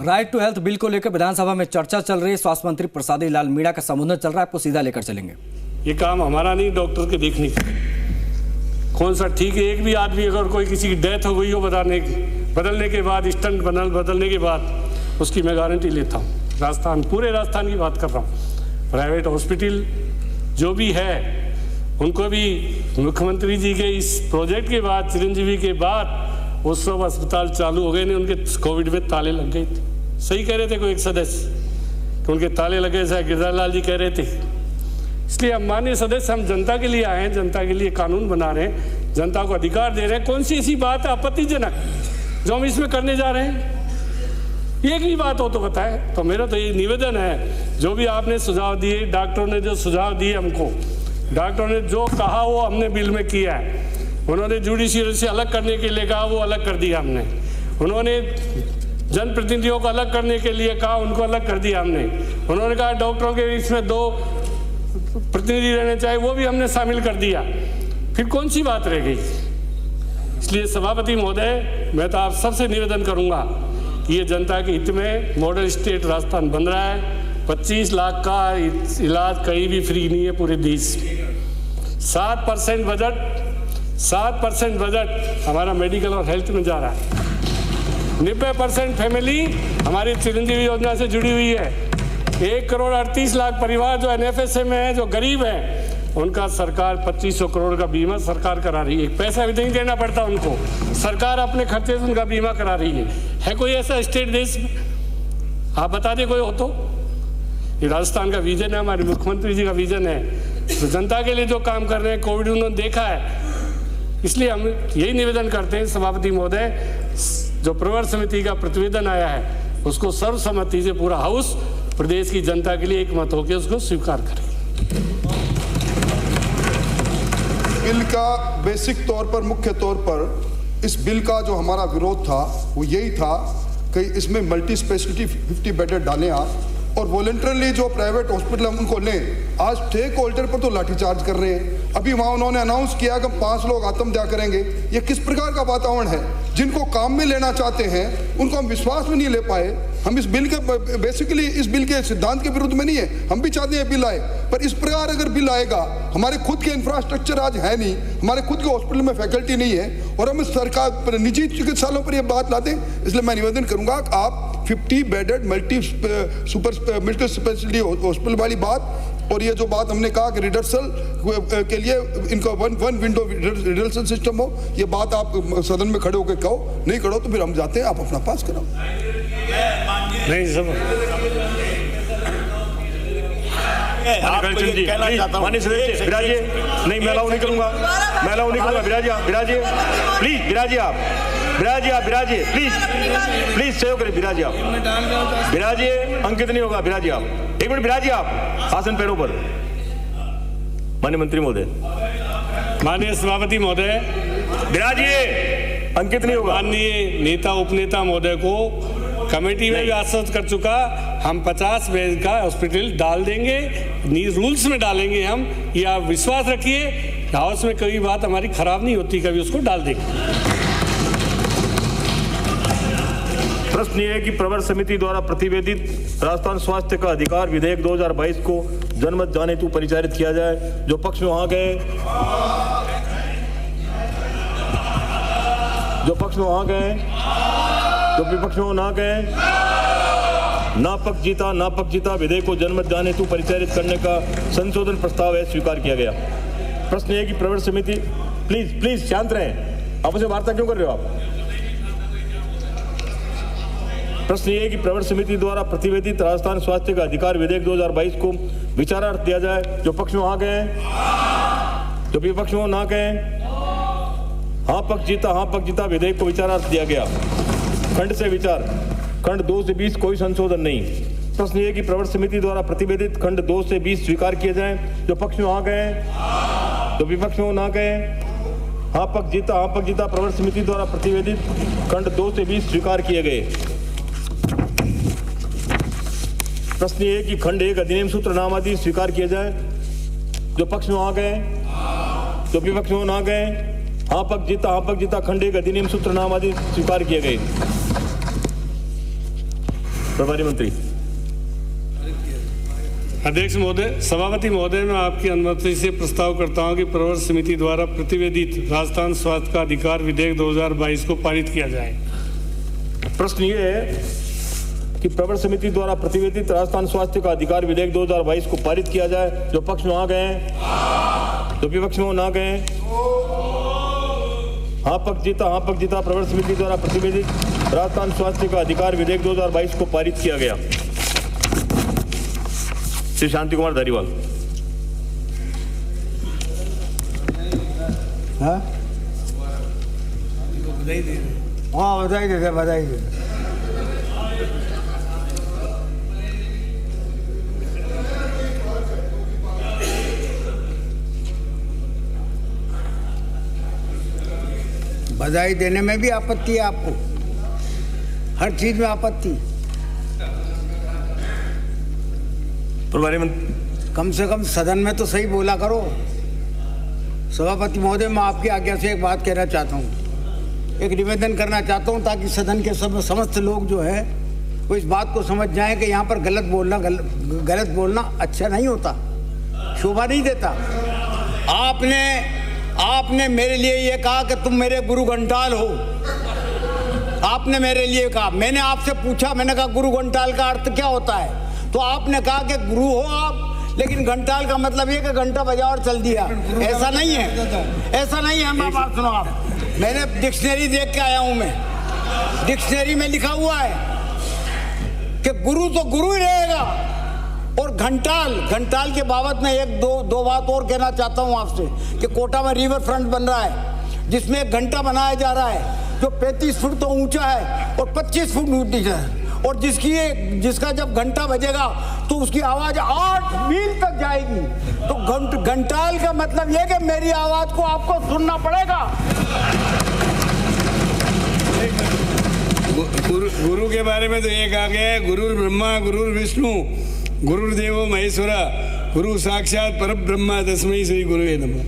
Right to health bill को लेकर विधानसभा में चर्चा चल रही है। स्वास्थ्य मंत्री प्रसादी लाल मीणा का संबोधन चल रहा है, आपको सीधा लेकर चलेंगे। ये काम हमारा नहीं, डॉक्टर के देखने का। कौन सा ठीक है? एक भी आदमी अगर कोई किसी की डेथ हो गई हो बदलने के बाद, स्टंट बदलने के बाद, उसकी मैं गारंटी लेता हूँ। राजस्थान, पूरे राजस्थान की बात कर रहा हूँ। प्राइवेट हॉस्पिटल जो भी है उनको भी मुख्यमंत्री जी के इस प्रोजेक्ट के बाद, चिरंजीवी के बाद वो सब अस्पताल चालू हो गए नहीं। उनके कोविड में ताले लग गए थे। सही कह रहे थे कोई एक सदस्य कि उनके ताले लगे, शायद गिरधर लाल जी कह रहे थे। इसलिए हम माननीय सदस्य, हम जनता के लिए आए हैं, जनता के लिए कानून बना रहे हैं, जनता को अधिकार दे रहे हैं। कौन सी ऐसी बात है आपत्तिजनक जो हम इसमें करने जा रहे हैं? एक भी बात हो तो बताएं। तो मेरा तो ये निवेदन है, जो भी आपने सुझाव दिए, डॉक्टरों ने जो सुझाव दिए हमको, डॉक्टरों ने जो कहा वो हमने बिल में किया है। उन्होंने जुडिशियल से अलग करने के लिए कहा, वो अलग कर दिया हमने। उन्होंने जनप्रतिनिधियों को अलग करने के लिए कहा, उनको अलग कर दिया हमने। उन्होंने कहा डॉक्टरों के इसमें 2 प्रतिनिधि रहने चाहिए, वो भी हमने शामिल कर दिया। फिर कौन सी बात रह गई? इसलिए सभापति महोदय, मैं तो आप सबसे निवेदन करूंगा कि ये जनता के हित में मॉडल स्टेट राजस्थान बन रहा है। 25 लाख का इलाज कहीं भी फ्री नहीं है पूरे देश में। 7% बजट हमारा मेडिकल और हेल्थ में जा रहा है। 90% फैमिली हमारी चिरंजीवी योजना से जुड़ी हुई है। 1 करोड़ 38 लाख परिवार जो NFSA में है, जो गरीब हैं, उनका सरकार 2500 करोड़ का बीमा सरकार करा रही है। पैसा भी नहीं देना पड़ता उनको, सरकार अपने खर्चे से उनका बीमा करा रही है। कोई ऐसा स्टेट देश में? आप बता दें कोई हो तो। ये राजस्थान का विजन है, हमारे मुख्यमंत्री जी का विजन है। तो जनता के लिए जो काम कर रहे हैं, कोविड उन्होंने देखा है। इसलिए हम यही निवेदन करते हैं सभापति महोदय, जो प्रवर समिति का प्रतिवेदन आया है उसको सर्वसम्मति से पूरा हाउस प्रदेश की जनता के लिए एकमत होकर उसको स्वीकार करें। बिल का बेसिक तौर पर, मुख्य तौर पर इस बिल का जो हमारा विरोध था वो यही था कि इसमें मल्टी स्पेशलिटी 50 बेडेड डालें आप, और वॉलंटरली जो प्राइवेट हॉस्पिटल हम उनको लें। आज टेक होल्डर पर तो लाठीचार्ज कर रहे हैं। अभी वहाँ उन्होंने अनाउंस किया कि 5 लोग आत्महत्या करेंगे। ये किस प्रकार का वातावरण है? जिनको काम में लेना चाहते हैं उनको हम विश्वास में नहीं ले पाए। हम इस बिल के, बेसिकली इस बिल के सिद्धांत के विरुद्ध में नहीं है, हम भी चाहते हैं बिल आए, पर इस प्रकार अगर बिल आएगा, हमारे खुद के इंफ्रास्ट्रक्चर आज है नहीं, हमारे खुद के हॉस्पिटल में फैकल्टी नहीं है, और हम सरकार पर, निजी चिकित्सालयों पर यह बात लाते हैं। इसलिए मैं निवेदन करूंगा कि आप 50 बेडेड मल्टी स्पेशलिटी हॉस्पिटल वाली बात, और ये जो बात हमने कहा कि रिडर्सल के लिए इनका वन विंडो रिडर्सल सिस्टम हो, ये बात आप सदन में खड़े होकर कहो। नहीं करो तो फिर हम जाते हैं, आप अपना पास कराओ। नहीं सब नहीं, मैं अलाउ नहीं करूंगा, मैं अलाउ नहीं करूंगा। विराजिए प्लीज, विराजिए प्लीज सहयोग करें। विराजिए, अंकित नहीं होगा। विराजिए आप, 1 मिनट विराजिए आप आसन पैरों पर। माननीय मंत्री महोदय, माननीय सभापति महोदय, विराजिए, अंकित नहीं होगा। माननीय नेता उपनेता महोदय को कमेटी में भी आश्वस्त कर चुका, हम 50 बेड का हॉस्पिटल डाल देंगे, रूल्स में डालेंगे हम। ये आप विश्वास रखिए, हाउस में कोई बात हमारी खराब नहीं होती, कभी उसको डाल देंगे। प्रश्न ये है कि प्रवर समिति द्वारा प्रतिवेदित राजस्थान स्वास्थ्य का अधिकार विधेयक 2022 को जनमत जाने तू परिचारित किया जाए। जो पक्ष में वहां गए, जो पक्ष में वहां गए, जो विपक्ष में ना गए, ना पक्ष जीता विधेयक को जनमत जाने तू परिचारित करने का संशोधन प्रस्ताव है, स्वीकार किया गया। प्रश्न है कि प्रवर समिति, प्लीज शांत रहें, आपस में वार्ता क्यों कर रहे हो आप? प्रश्न ये है कि प्रवर समिति द्वारा प्रतिवेदित राजस्थान स्वास्थ्य का अधिकार विधेयक 2022 को विचारार्थ दिया जाए। जो पक्ष में वहां गए, जो विपक्ष में ना गए, हाँ पक्ष जीता विधेयक को विचारार्थ दिया गया। खंड से विचार, खंड 2 से 20 कोई संशोधन नहीं। प्रश्न ये है कि प्रवर समिति द्वारा प्रतिवेदित खंड 2 से 20 स्वीकार किए जाएं। जो पक्ष में वहां गए, जो विपक्ष में ना गए, हाँ पक्ष जीता प्रवर समिति द्वारा प्रतिवेदित खंड 2 से 20 स्वीकार किए गए। प्रश्न ये है कि खंड 1 अधिनियम सूत्र नाम आदि स्वीकार किए जाए। जो पक्ष में वहां गए, जो विपक्ष में ना गए, हाँ पक्ष जीता खंड 1 अधिनियम सूत्र नाम आदि स्वीकार किए गए। प्रभारी मंत्री। अध्यक्ष महोदय, सभापति महोदय, मैं आपकी अनुमति से प्रस्ताव करता हूं कि प्रवर समिति द्वारा प्रतिवेदित राजस्थान स्वास्थ्य का अधिकार विधेयक 2022 को पारित किया जाए। प्रश्न ये है कि प्रवर समिति द्वारा प्रतिवेदित राजस्थान स्वास्थ्य का अधिकार विधेयक 2022 को पारित किया जाए। जो पक्ष में आ गए हैं, जो विपक्ष में ना गए, हाँ पक्ष जीता। प्रवर समिति द्वारा प्रतिवेदित राजस्थान स्वास्थ्य का अधिकार विधेयक 2022 को पारित किया गया। श्री शांति कुमार धारीवाल। हाँ बधाई दे। बधाई देने में भी आपत्ति है आपको, हर चीज में आपत्ति। प्रभारी मंत्री, कम से कम सदन में तो सही बोला करो। सभापति महोदय, मैं आपकी आज्ञा से एक बात कहना चाहता हूँ, एक निवेदन करना चाहता हूँ, ताकि सदन के समस्त लोग जो है वो इस बात को समझ जाएं कि यहाँ पर गलत बोलना अच्छा नहीं होता, शोभा नहीं देता। आपने मेरे लिए ये कहा कि तुम मेरे गुरु घंटाल हो। आपने मेरे लिए कहा, मैंने आपसे पूछा, मैंने कहा गुरु घंटाल का अर्थ क्या होता है, तो आपने कहा कि गुरु हो आप, लेकिन घंटाल का मतलब ये कि घंटा बजा और चल दिया। ऐसा नहीं है, ऐसा नहीं है। मैं बात सुनो, आप, मैंने डिक्शनरी देख के आया हूं, मैं डिक्शनरी में लिखा हुआ है कि गुरु तो गुरु ही रहेगा, और घंटाल के बाबत में एक दो बात और कहना चाहता हूं आपसे कि कोटा में रिवर फ्रंट बन रहा है, जिसमें एक घंटा बनाया जा रहा है जो 35 फुट तो ऊंचा है और 25 फुट नीचा है, और जिसका जब घंटा बजेगा तो उसकी आवाज 8 मील तक जाएगी। तो घंटाल का मतलब यह कि मेरी आवाज को आपको सुनना पड़ेगा। गुरु के बारे में तो ये कहा गया है, गुरु ब्रह्मा गुरु विष्णु गुरुदेवो महेश्वरा गुरु साक्षात पर ब्रह्मा तस्मै श्री गुरुवे नमः।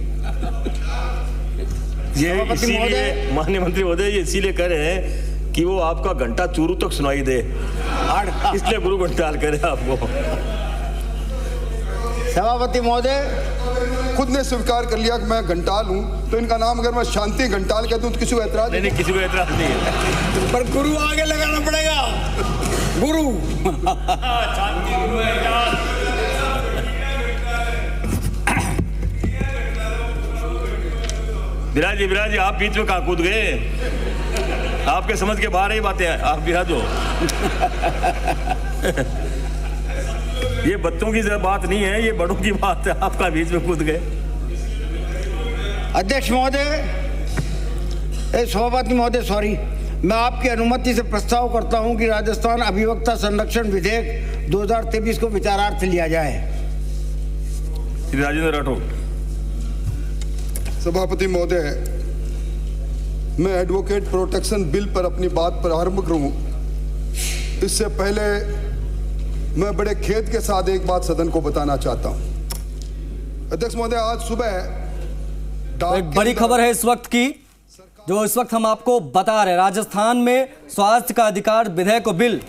ये इसीलिए माननीय मंत्री महोदय, ये इसीलिए कह रहे हैं कि वो आपका घंटा चूरू तक सुनाई दे, इसलिए गुरु घंटाल करे आपको। सभापति महोदय, खुद ने स्वीकार कर लिया कि मैं घंटाल हूं, तो इनका नाम अगर मैं शांति घंटाल कहता हूं तो किसी को ऐतराज नहीं, किसी को ऐतराज नहीं है, पर गुरु आगे लगाना पड़ेगा। गुरु विराज जी आप बीच में कहाँ कूद गए? आपके समझ के बाहर ही बातें हैं, आप विराज हो। ये बच्चों की बात नहीं है, ये बड़ों की बात है, आपका बीच में कूद गए। अध्यक्ष महोदय, सभापति महोदय, सॉरी, मैं आपकी अनुमति से प्रस्ताव करता हूं कि राजस्थान अभिवक्ता संरक्षण विधेयक 2023 को विचारार्थ लिया जाए। श्री राजेंद्र राठौर। सभापति महोदय, मैं एडवोकेट प्रोटेक्शन बिल पर अपनी बात प्रारंभ करूं, इससे पहले मैं बड़े खेद के साथ एक बात सदन को बताना चाहता हूं। अध्यक्ष महोदय, आज सुबह एक बड़ी खबर है इस वक्त की, जो इस वक्त हम आपको बता रहे हैं। राजस्थान में स्वास्थ्य का अधिकार विधेयक बिल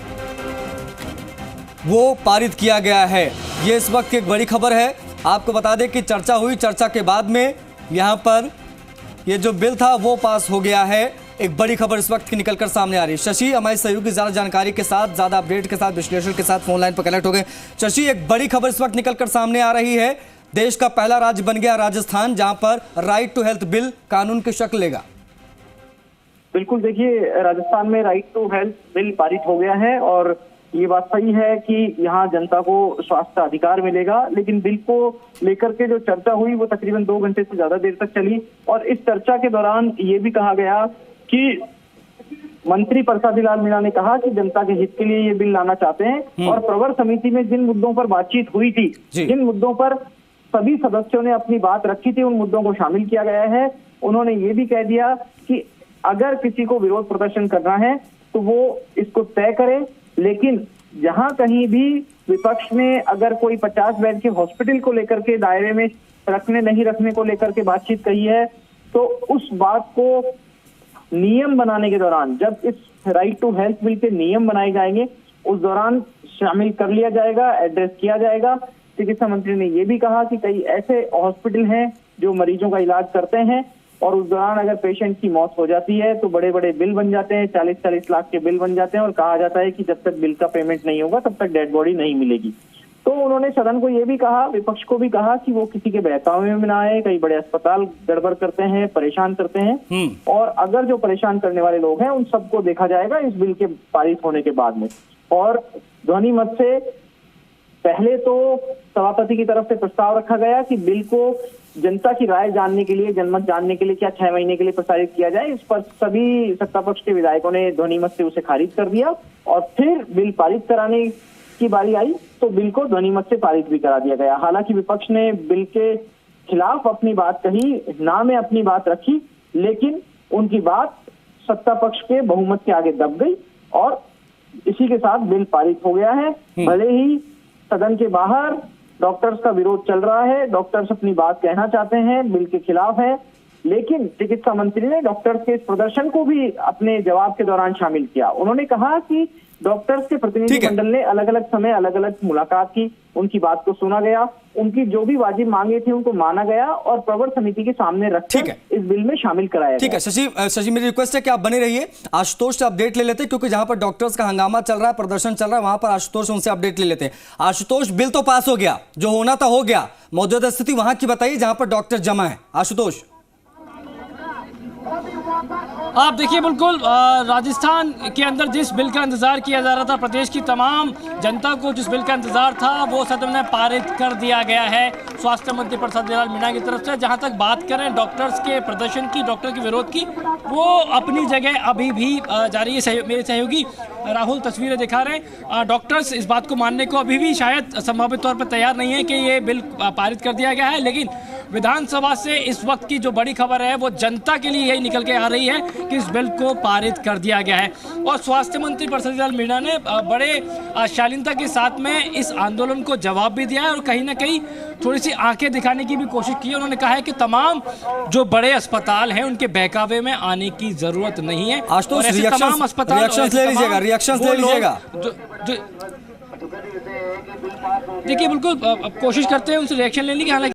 वो पारित किया गया है। ये इस वक्त की एक बड़ी खबर है। आपको बता दें कि चर्चा हुई, चर्चा के बाद में यहाँ पर ये जो बिल था वो पास हो गया है। एक बड़ी खबर इस वक्त की निकलकर सामने आ रही है। शशि हमारे सहयोगी ज्यादा जानकारी के साथ, ज्यादा अपडेट के साथ, विश्लेषण के साथ फोन लाइन पर कनेक्ट हो गए। शशि, एक बड़ी खबर इस वक्त निकलकर सामने आ रही है। देश का पहला राज्य बन गया राजस्थान, जहां पर राइट टू हेल्थ बिल कानून की शक्ल लेगा। बिल्कुल, देखिए, राजस्थान में राइट टू हेल्थ बिल पारित हो गया है और ये बात सही है कि यहाँ जनता को स्वास्थ्य का अधिकार मिलेगा। लेकिन बिल को लेकर के जो चर्चा हुई वो तकरीबन 2 घंटे से ज्यादा देर तक चली, और इस चर्चा के दौरान ये भी कहा गया कि मंत्री प्रसादी लाल मीणा ने कहा कि जनता के हित के लिए ये बिल लाना चाहते हैं, और प्रवर समिति में जिन मुद्दों पर बातचीत हुई थी, जिन मुद्दों पर सभी सदस्यों ने अपनी बात रखी थी, उन मुद्दों को शामिल किया गया है। उन्होंने ये भी कह दिया कि अगर किसी को विरोध प्रदर्शन करना है तो वो इसको तय करे, लेकिन जहां कहीं भी विपक्ष ने अगर कोई 50 बेड के हॉस्पिटल को लेकर के दायरे में रखने नहीं रखने को लेकर के बातचीत कही है, तो उस बात को नियम बनाने के दौरान, जब इस राइट टू हेल्थ बिल के नियम बनाए जाएंगे, उस दौरान शामिल कर लिया जाएगा, एड्रेस किया जाएगा। चिकित्सा मंत्री ने ये भी कहा कि कई ऐसे हॉस्पिटल हैं जो मरीजों का इलाज करते हैं और उस दौरान अगर पेशेंट की मौत हो जाती है तो बड़े बड़े बिल बन जाते हैं, 40-40 लाख के बिल बन जाते हैं और कहा जाता है कि जब तक बिल का पेमेंट नहीं होगा तब तक डेड बॉडी नहीं मिलेगी। तो उन्होंने सदन को ये भी कहा, विपक्ष को भी कहा कि वो किसी के बहकावे में ना आए। कई बड़े अस्पताल गड़बड़ करते हैं, परेशान करते हैं और अगर जो परेशान करने वाले लोग हैं उन सबको देखा जाएगा इस बिल के पारित होने के बाद में। और ध्वनि मत से पहले तो सभापति की तरफ से प्रस्ताव रखा गया कि बिल को जनता की राय जानने के लिए, जनमत जानने के लिए क्या 6 महीने के लिए प्रसारित किया जाए। इस पर सभी सत्ता पक्ष के विधायकों ने ध्वनि मत से उसे खारिज कर दिया और फिर बिल पारित कराने की बारी आई तो बिल को ध्वनि मत से पारित भी करा दिया गया। हालांकि विपक्ष ने बिल के खिलाफ अपनी बात कही, ना में अपनी बात रखी, लेकिन उनकी बात सत्ता पक्ष के बहुमत के आगे दब गई और इसी के साथ बिल पारित हो गया है। भले ही सदन के बाहर डॉक्टर्स का विरोध चल रहा है, डॉक्टर्स अपनी बात कहना चाहते हैं, बिल के खिलाफ है, लेकिन चिकित्सा मंत्री ने डॉक्टर्स के इस प्रदर्शन को भी अपने जवाब के दौरान शामिल किया। उन्होंने कहा कि डॉक्टर्स के प्रतिनिधिमंडल ने अलग अलग समय अलग अलग मुलाकात की, उनकी बात को सुना गया, उनकी जो भी वाजिब मांगे थी उनको माना गया और प्रवर समिति के सामने रखकर इस बिल में शामिल कराया ठीक है। शशि मेरी रिक्वेस्ट है कि आप बने रहिए, आशुतोष से अपडेट ले लेते हैं क्योंकि जहां पर डॉक्टर्स का हंगामा चल रहा है, प्रदर्शन चल रहा है, वहां पर आशुतोष उनसे अपडेट ले लेते हैं। आशुतोष, बिल तो पास हो गया, जो होना था हो गया, मौजूदा स्थिति वहां की बताइए जहां पर डॉक्टर जमा है। आशुतोष। आप देखिए, बिल्कुल राजस्थान के अंदर जिस बिल का इंतजार किया जा रहा था, प्रदेश की तमाम जनता को जिस बिल का इंतजार था वो सदन में पारित कर दिया गया है स्वास्थ्य मंत्री प्रसाद लाल मीणा की तरफ से। जहां तक बात करें डॉक्टर्स के प्रदर्शन की, डॉक्टर के विरोध की, वो अपनी जगह अभी भी जारी है। मेरे सहयोगी राहुल तस्वीरें दिखा रहे हैं। डॉक्टर्स इस बात को मानने को अभी भी शायद संभावित तौर पर तैयार नहीं है कि ये बिल पारित कर दिया गया है, लेकिन विधानसभा से इस वक्त की जो बड़ी खबर है वो जनता के लिए यही निकल के आ रही है कि इस बिल को पारित कर दिया गया है। और स्वास्थ्य मंत्री प्रसाद लाल मीणा ने बड़े शालीनता के साथ में इस आंदोलन को जवाब भी दिया है और कहीं ना कहीं थोड़ी सी आंखें दिखाने की भी कोशिश की है। उन्होंने कहा है कि तमाम जो बड़े अस्पताल हैं उनके बहकावे में आने की जरूरत नहीं है। आशुतोष, रिएक्शंस ले लीजिएगा। देखिए, बिल्कुल कोशिश करते हैं उनसे रिएक्शन लेने की। हालांकि